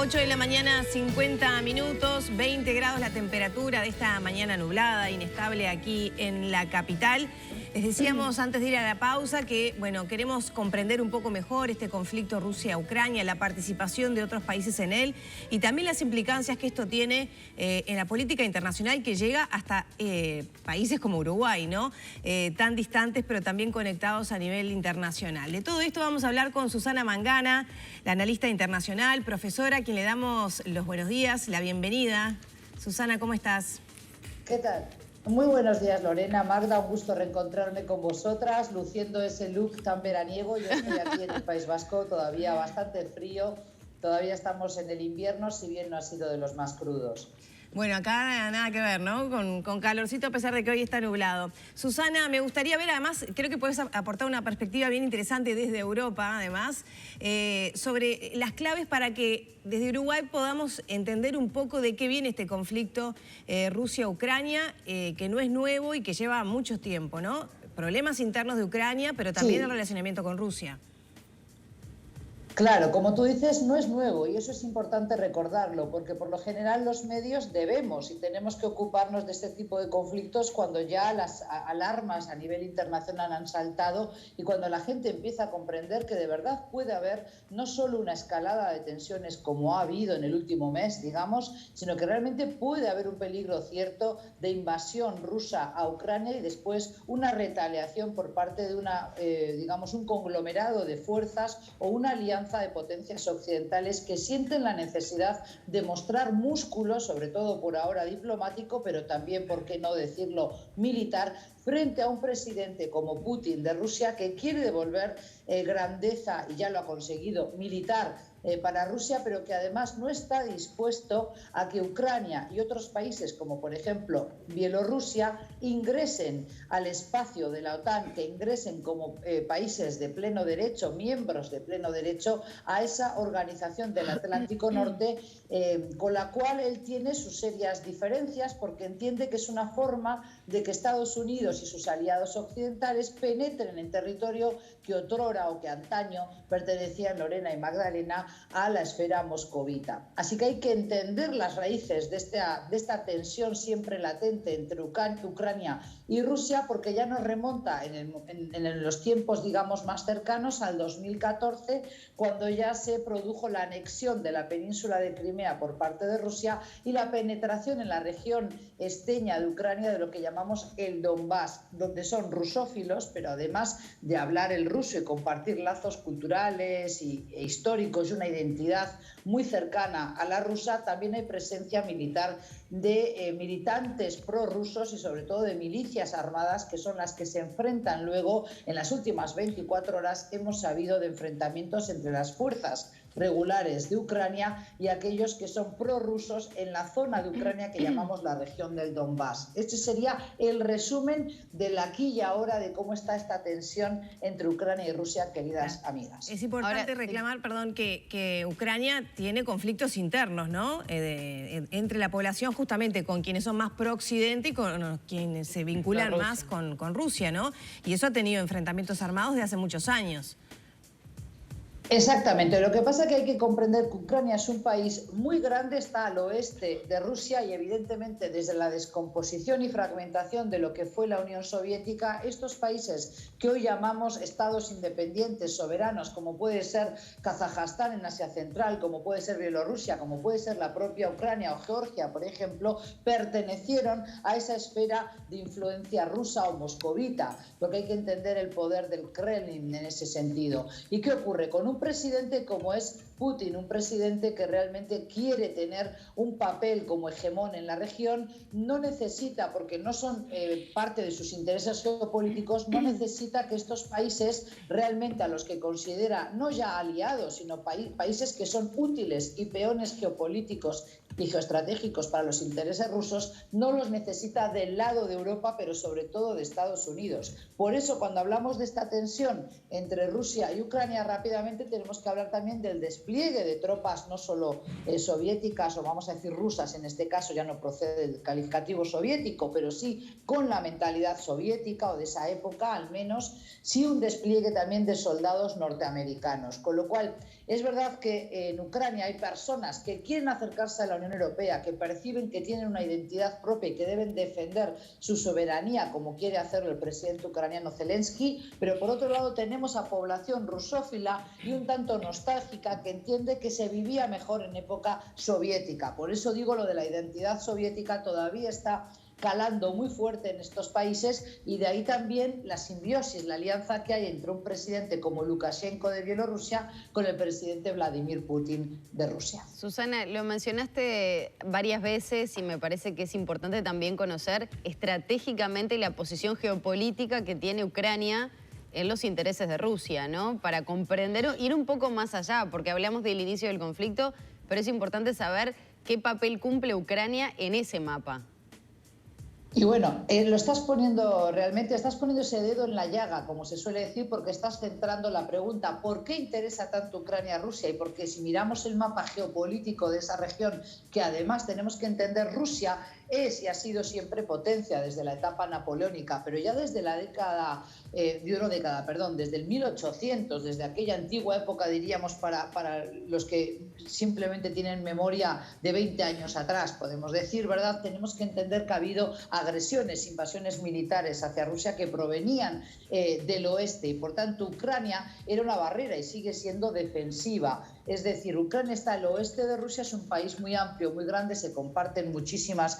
8 de la mañana, 50 minutos, 20 grados la temperatura de esta mañana nublada, inestable aquí en la capital. Les decíamos antes de ir a la pausa que, bueno, queremos comprender un poco mejor este conflicto Rusia-Ucrania, la participación de otros países en él y también las implicancias que esto tiene en la política internacional que llega hasta países como Uruguay, ¿no? Tan distantes pero también conectados a nivel internacional. De todo esto vamos a hablar con Susana Mangana, la analista internacional, profesora, a quien le damos los buenos días, la bienvenida. Susana, ¿cómo estás? ¿Qué tal? Muy buenos días, Lorena. Magda, un gusto reencontrarme con vosotras, luciendo ese look tan veraniego. Yo estoy aquí en el País Vasco, todavía bastante frío, todavía estamos en el invierno, si bien no ha sido de los más crudos. Bueno, acá nada que ver, ¿no? Con calorcito a pesar de que hoy está nublado. Susana, me gustaría ver, además, creo que puedes aportar una perspectiva bien interesante desde Europa, además, sobre las claves para que desde Uruguay podamos entender un poco de qué viene este conflicto Rusia-Ucrania, que no es nuevo y que lleva mucho tiempo, ¿no? Problemas internos de Ucrania, pero también el relacionamiento con Rusia. Claro, como tú dices, no es nuevo y eso es importante recordarlo, porque por lo general los medios debemos y tenemos que ocuparnos de este tipo de conflictos cuando ya las alarmas a nivel internacional han saltado y cuando la gente empieza a comprender que de verdad puede haber no solo una escalada de tensiones como ha habido en el último mes, digamos, sino que realmente puede haber un peligro cierto de invasión rusa a Ucrania y después una retaliación por parte de digamos, un conglomerado de fuerzas o una alianza de potencias occidentales que sienten la necesidad de mostrar músculo, sobre todo por ahora diplomático, pero también, por qué no decirlo, militar, frente a un presidente como Putin de Rusia que quiere devolver grandeza, y ya lo ha conseguido, militar para Rusia, pero que además no está dispuesto a que Ucrania y otros países, como por ejemplo Bielorrusia, ingresen al espacio de la OTAN, que ingresen como países de pleno derecho, miembros de pleno derecho a esa organización del Atlántico Norte, con la cual él tiene sus serias diferencias, porque entiende que es una forma de que Estados Unidos y sus aliados occidentales penetren en territorio que otrora o que antaño pertenecían, Lorena y Magdalena, a la esfera moscovita. Así que hay que entender las raíces de esta tensión siempre latente entre Ucrania y Rusia, porque ya nos remonta en los tiempos, digamos, más cercanos al 2014, cuando ya se produjo la anexión de la península de Crimea por parte de Rusia y la penetración en la región esteña de Ucrania de lo que llamamos el Donbass, donde son rusófilos, pero además de hablar el ruso y compartir lazos culturales e históricos y una identidad muy cercana a la rusa, también hay presencia militar de militantes prorrusos y sobre todo de milicias armadas, que son las que se enfrentan luego. En las últimas 24 horas hemos sabido de enfrentamientos entre las fuerzas regulares de Ucrania y aquellos que son prorrusos en la zona de Ucrania que llamamos la región del Donbass. Este sería el resumen del aquí y ahora de cómo está esta tensión entre Ucrania y Rusia, queridas amigas. Es importante reclamar, perdón, que Ucrania tiene conflictos internos, ¿no? Entre la población justamente con quienes son más pro-occidente y con quienes se vinculan más con Rusia, ¿no? Y eso ha tenido enfrentamientos armados de hace muchos años. Exactamente. Lo que pasa es que hay que comprender que Ucrania es un país muy grande, está al oeste de Rusia y evidentemente desde la descomposición y fragmentación de lo que fue la Unión Soviética, estos países que hoy llamamos estados independientes, soberanos, como puede ser Kazajstán en Asia Central, como puede ser Bielorrusia, como puede ser la propia Ucrania o Georgia, por ejemplo, pertenecieron a esa esfera de influencia rusa o moscovita. Lo que hay que entender el poder del Kremlin en ese sentido. ¿Y qué ocurre? Con un presidente como es Putin, un presidente que realmente quiere tener un papel como hegemón en la región, no necesita, porque no son parte de sus intereses geopolíticos, no necesita que estos países realmente a los que considera no ya aliados, sino países que son útiles y peones geopolíticos y geoestratégicos para los intereses rusos, no los necesita del lado de Europa, pero sobre todo de Estados Unidos. Por eso, cuando hablamos de esta tensión entre Rusia y Ucrania, rápidamente obviamente tenemos que hablar también del despliegue de tropas no solo soviéticas o vamos a decir rusas, en este caso ya no procede el calificativo soviético, pero sí con la mentalidad soviética o de esa época al menos, sí un despliegue también de soldados norteamericanos. Con lo cual es verdad que en Ucrania hay personas que quieren acercarse a la Unión Europea, que perciben que tienen una identidad propia y que deben defender su soberanía, como quiere hacerlo el presidente ucraniano Zelensky, pero por otro lado tenemos a población rusófila y un tanto nostálgica que entiende que se vivía mejor en época soviética. Por eso digo, lo de la identidad soviética todavía está calando muy fuerte en estos países, y de ahí también la simbiosis, la alianza que hay entre un presidente como Lukashenko de Bielorrusia con el presidente Vladimir Putin de Rusia. Susana, lo mencionaste varias veces y me parece que es importante también conocer estratégicamente la posición geopolítica que tiene Ucrania en los intereses de Rusia, ¿no? Para comprender, ir un poco más allá, porque hablamos del inicio del conflicto, pero es importante saber qué papel cumple Ucrania en ese mapa. Y bueno, lo estás poniendo realmente, estás poniendo ese dedo en la llaga, como se suele decir, porque estás centrando la pregunta ¿por qué interesa tanto Ucrania a Rusia? Y porque si miramos el mapa geopolítico de esa región, que además tenemos que entender, Rusia es y ha sido siempre potencia desde la etapa napoleónica, pero ya desde la desde el 1800, desde aquella antigua época, diríamos, para los que simplemente tienen memoria de 20 años atrás, podemos decir, ¿verdad? Tenemos que entender que ha habido agresiones, invasiones militares hacia Rusia que provenían del oeste, y por tanto Ucrania era una barrera y sigue siendo defensiva. Es decir, Ucrania está al oeste de Rusia, es un país muy amplio, muy grande, se comparten muchísimas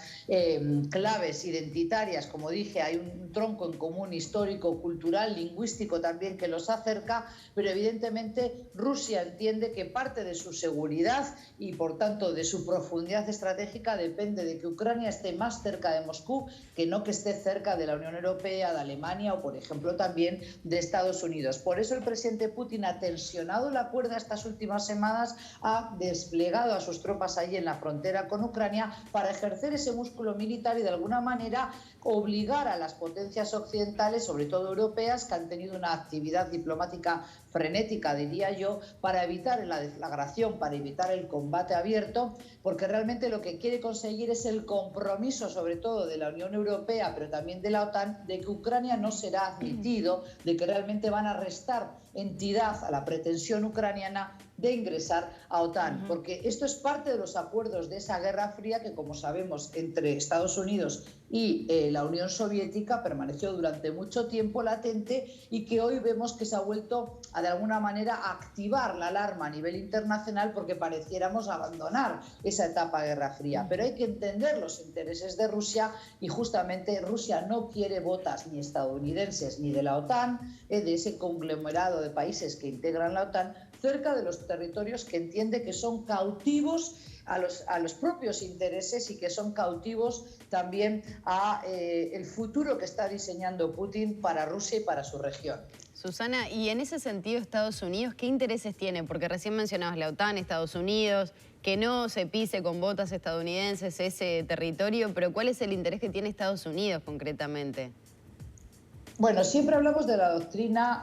claves identitarias, como dije, hay un tronco en común histórico, cultural, lingüístico también que los acerca, pero evidentemente Rusia entiende que parte de su seguridad y por tanto de su profundidad estratégica depende de que Ucrania esté más cerca de Moscú que no que esté cerca de la Unión Europea, de Alemania o por ejemplo también de Estados Unidos. Por eso el presidente Putin ha tensionado la cuerda estas últimas semanas, ha desplegado a sus tropas ahí en la frontera con Ucrania para ejercer ese músculo militar y de alguna manera obligar a las potencias occidentales, sobre todo europeas, que han tenido una actividad diplomática frenética, diría yo, para evitar la deflagración, para evitar el combate abierto, porque realmente lo que quiere conseguir es el compromiso, sobre todo de la Unión Europea, pero también de la OTAN, de que Ucrania no será admitido, de que realmente van a restar entidad a la pretensión ucraniana de ingresar a OTAN, porque esto es parte de los acuerdos de esa Guerra Fría que, como sabemos, entre Estados Unidos y la Unión Soviética permaneció durante mucho tiempo latente y que hoy vemos que se ha vuelto de alguna manera a activar la alarma a nivel internacional porque pareciéramos abandonar esa etapa de Guerra Fría. Pero hay que entender los intereses de Rusia y justamente Rusia no quiere botas ni estadounidenses ni de la OTAN, de ese conglomerado de países que integran la OTAN, cerca de los territorios que entiende que son cautivos a los propios intereses y que son cautivos también a el futuro que está diseñando Putin para Rusia y para su región. Susana, y en ese sentido Estados Unidos, ¿qué intereses tiene? Porque recién mencionabas la OTAN, Estados Unidos, que no se pise con botas estadounidenses ese territorio, pero ¿cuál es el interés que tiene Estados Unidos concretamente? Bueno, siempre hablamos de la doctrina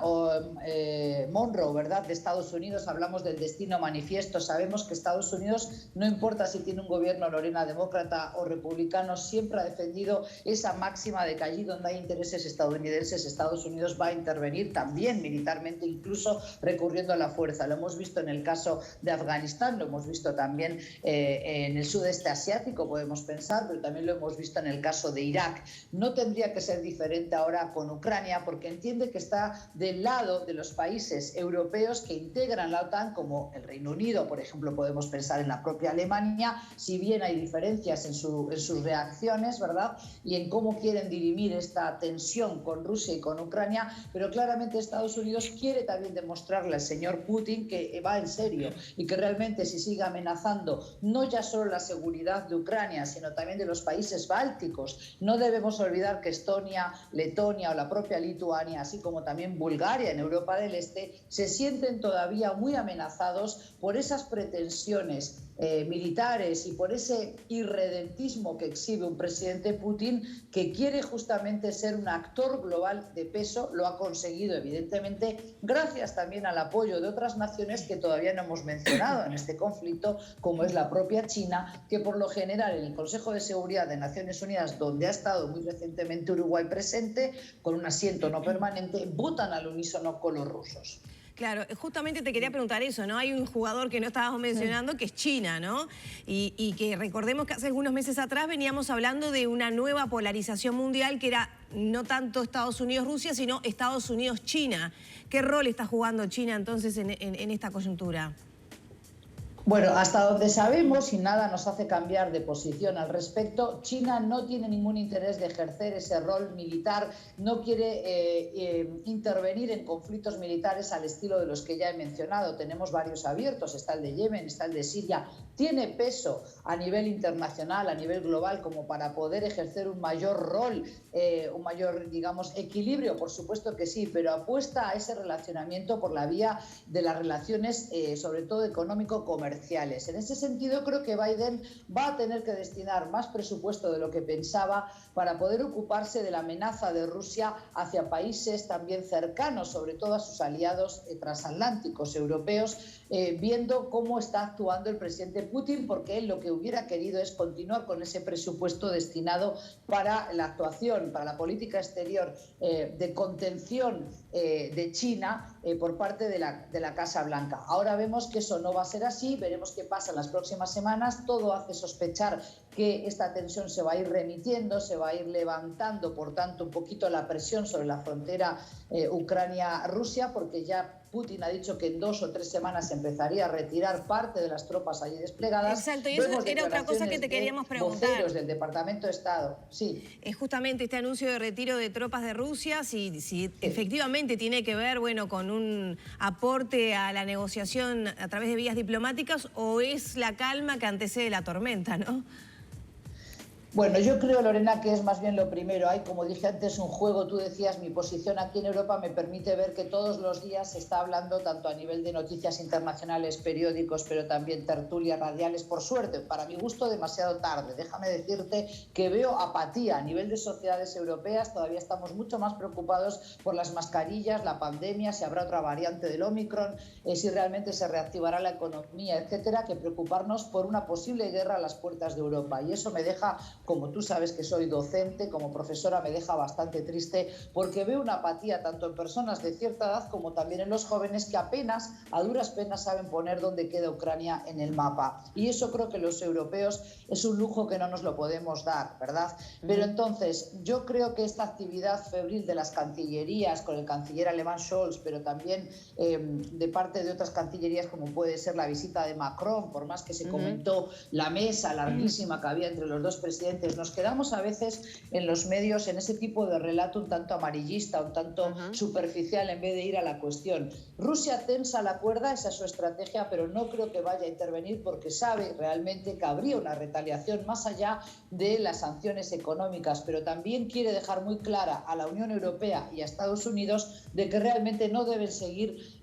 Monroe, ¿verdad?, de Estados Unidos, hablamos del destino manifiesto, sabemos que Estados Unidos, no importa si tiene un gobierno, Lorena, demócrata o republicano, siempre ha defendido esa máxima de que allí donde hay intereses estadounidenses, Estados Unidos va a intervenir también militarmente, incluso recurriendo a la fuerza. Lo hemos visto en el caso de Afganistán, lo hemos visto también en el sudeste asiático, podemos pensar, pero también lo hemos visto en el caso de Irak. No tendría que ser diferente ahora con Ucrania, porque entiende que está del lado de los países europeos que integran la OTAN, como el Reino Unido, por ejemplo, podemos pensar en la propia Alemania, si bien hay diferencias en sus reacciones, ¿verdad?, y en cómo quieren dirimir esta tensión con Rusia y con Ucrania, pero claramente Estados Unidos quiere también demostrarle al señor Putin que va en serio y que realmente si sigue amenazando no ya solo la seguridad de Ucrania, sino también de los países bálticos. No debemos olvidar que Estonia, Letonia o la propia Lituania, así como también Bulgaria en Europa del Este, se sienten todavía muy amenazados por esas pretensiones militares y por ese irredentismo que exhibe un presidente Putin que quiere justamente ser un actor global de peso. Lo ha conseguido, evidentemente, gracias también al apoyo de otras naciones que todavía no hemos mencionado en este conflicto, como es la propia China, que por lo general en el Consejo de Seguridad de Naciones Unidas, donde ha estado muy recientemente Uruguay presente, con un asiento no permanente, votan al unísono con los rusos. Claro, justamente te quería preguntar eso, ¿no? Hay un jugador que no estábamos mencionando, que es China, ¿no? Y que recordemos que hace algunos meses atrás veníamos hablando de una nueva polarización mundial que era no tanto Estados Unidos-Rusia, sino Estados Unidos-China. ¿Qué rol está jugando China entonces en esta coyuntura? Bueno, hasta donde sabemos, y nada nos hace cambiar de posición al respecto, China no tiene ningún interés de ejercer ese rol militar, no quiere intervenir en conflictos militares al estilo de los que ya he mencionado. Tenemos varios abiertos, está el de Yemen, está el de Siria. Tiene peso a nivel internacional, a nivel global, como para poder ejercer un mayor rol, un mayor, digamos, equilibrio, por supuesto que sí, pero apuesta a ese relacionamiento por la vía de las relaciones, sobre todo económico-comerciales. En ese sentido, creo que Biden va a tener que destinar más presupuesto de lo que pensaba para poder ocuparse de la amenaza de Rusia hacia países también cercanos, sobre todo a sus aliados transatlánticos europeos, viendo cómo está actuando el presidente Putin, porque él lo que hubiera querido es continuar con ese presupuesto destinado para la actuación, para la política exterior de contención de China por parte de la Casa Blanca. Ahora vemos que eso no va a ser así, veremos qué pasa en las próximas semanas. Todo hace sospechar que esta tensión se va a ir remitiendo, se va a ir levantando, por tanto, un poquito la presión sobre la frontera Ucrania-Rusia, porque ya Putin ha dicho que en 2 o 3 semanas empezaría a retirar parte de las tropas allí desplegadas. Exacto, y eso era otra cosa que te queríamos preguntar. Voceros del Departamento de Estado, sí. Es justamente este anuncio de retiro de tropas de Rusia, si efectivamente tiene que ver, bueno, con un aporte a la negociación a través de vías diplomáticas, o es la calma que antecede la tormenta, ¿no? Bueno, yo creo, Lorena, que es más bien lo primero. Hay, como dije antes, un juego. Tú decías, mi posición aquí en Europa me permite ver que todos los días se está hablando, tanto a nivel de noticias internacionales, periódicos, pero también tertulias radiales. Por suerte, para mi gusto, demasiado tarde. Déjame decirte que veo apatía a nivel de sociedades europeas. Todavía estamos mucho más preocupados por las mascarillas, la pandemia, si habrá otra variante del Omicron, si realmente se reactivará la economía, etcétera, que preocuparnos por una posible guerra a las puertas de Europa. Y eso me deja, como tú sabes que soy docente, como profesora, me deja bastante triste, porque veo una apatía tanto en personas de cierta edad como también en los jóvenes que apenas, a duras penas, saben poner dónde queda Ucrania en el mapa. Y eso creo que los europeos es un lujo que no nos lo podemos dar, ¿verdad? Pero entonces, yo creo que esta actividad febril de las cancillerías, con el canciller alemán Scholz, pero también de parte de otras cancillerías, como puede ser la visita de Macron, por más que se comentó la mesa larguísima que había entre los dos presidentes, nos quedamos a veces en los medios en ese tipo de relato un tanto amarillista, un tanto superficial, en vez de ir a la cuestión. Rusia tensa la cuerda, esa es su estrategia, pero no creo que vaya a intervenir porque sabe realmente que habría una retaliación más allá de las sanciones económicas, pero también quiere dejar muy clara a la Unión Europea y a Estados Unidos de que realmente no deben seguir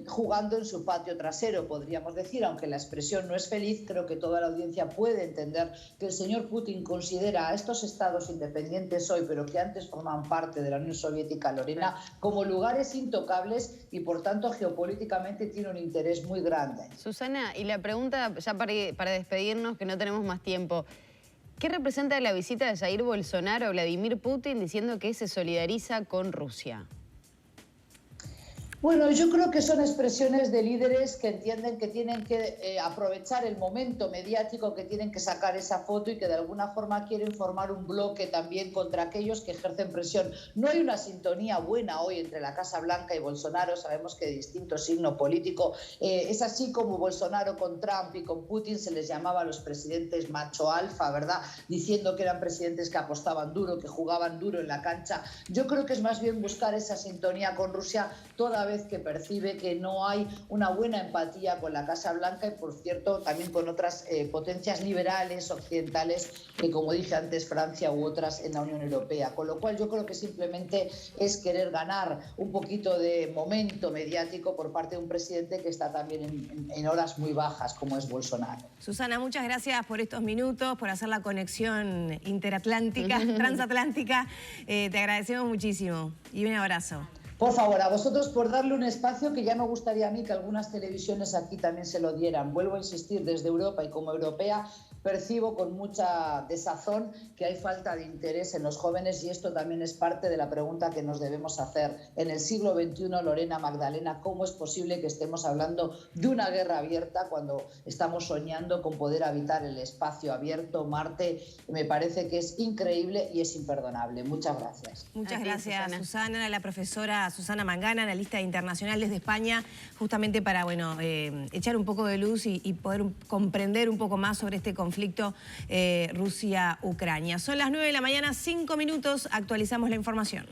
jugando en su patio trasero, podríamos decir, aunque la expresión no es feliz. Creo que toda la audiencia puede entender que el señor Putin considera a estos estados independientes hoy, pero que antes forman parte de la Unión Soviética, Lorena, como lugares intocables y por tanto geopolíticamente tiene un interés muy grande. Susana, y la pregunta ya para despedirnos, que no tenemos más tiempo, ¿qué representa la visita de Jair Bolsonaro a Vladimir Putin diciendo que se solidariza con Rusia? Bueno, yo creo que son expresiones de líderes que entienden que tienen que aprovechar el momento mediático, que tienen que sacar esa foto y que de alguna forma quieren formar un bloque también contra aquellos que ejercen presión. No hay una sintonía buena hoy entre la Casa Blanca y Bolsonaro, sabemos que de distinto signo político. Es así como Bolsonaro con Trump y con Putin se les llamaba a los presidentes macho alfa, ¿verdad? Diciendo que eran presidentes que apostaban duro, que jugaban duro en la cancha. Yo creo que es más bien buscar esa sintonía con Rusia, toda vez vez que percibe que no hay una buena empatía con la Casa Blanca y, por cierto, también con otras potencias liberales occidentales, que como dije antes, Francia u otras en la Unión Europea. Con lo cual yo creo que simplemente es querer ganar un poquito de momento mediático por parte de un presidente que está también en horas muy bajas, como es Bolsonaro. Susana, muchas gracias por estos minutos, por hacer la conexión interatlántica, transatlántica. Te agradecemos muchísimo y un abrazo. Por favor, a vosotros por darle un espacio que ya me gustaría a mí que algunas televisiones aquí también se lo dieran. Vuelvo a insistir, desde Europa y como europea percibo con mucha desazón que hay falta de interés en los jóvenes y esto también es parte de la pregunta que nos debemos hacer. En el siglo XXI, Lorena, Magdalena, ¿cómo es posible que estemos hablando de una guerra abierta cuando estamos soñando con poder habitar el espacio abierto, Marte? Me parece que es increíble y es imperdonable. Muchas gracias. Muchas gracias, Susana, la profesora Susana Mangana, analista internacional desde España, justamente para echar un poco de luz y poder comprender un poco más sobre este conflicto Rusia-Ucrania. Son las 9 de la mañana, 5 minutos, actualizamos la información.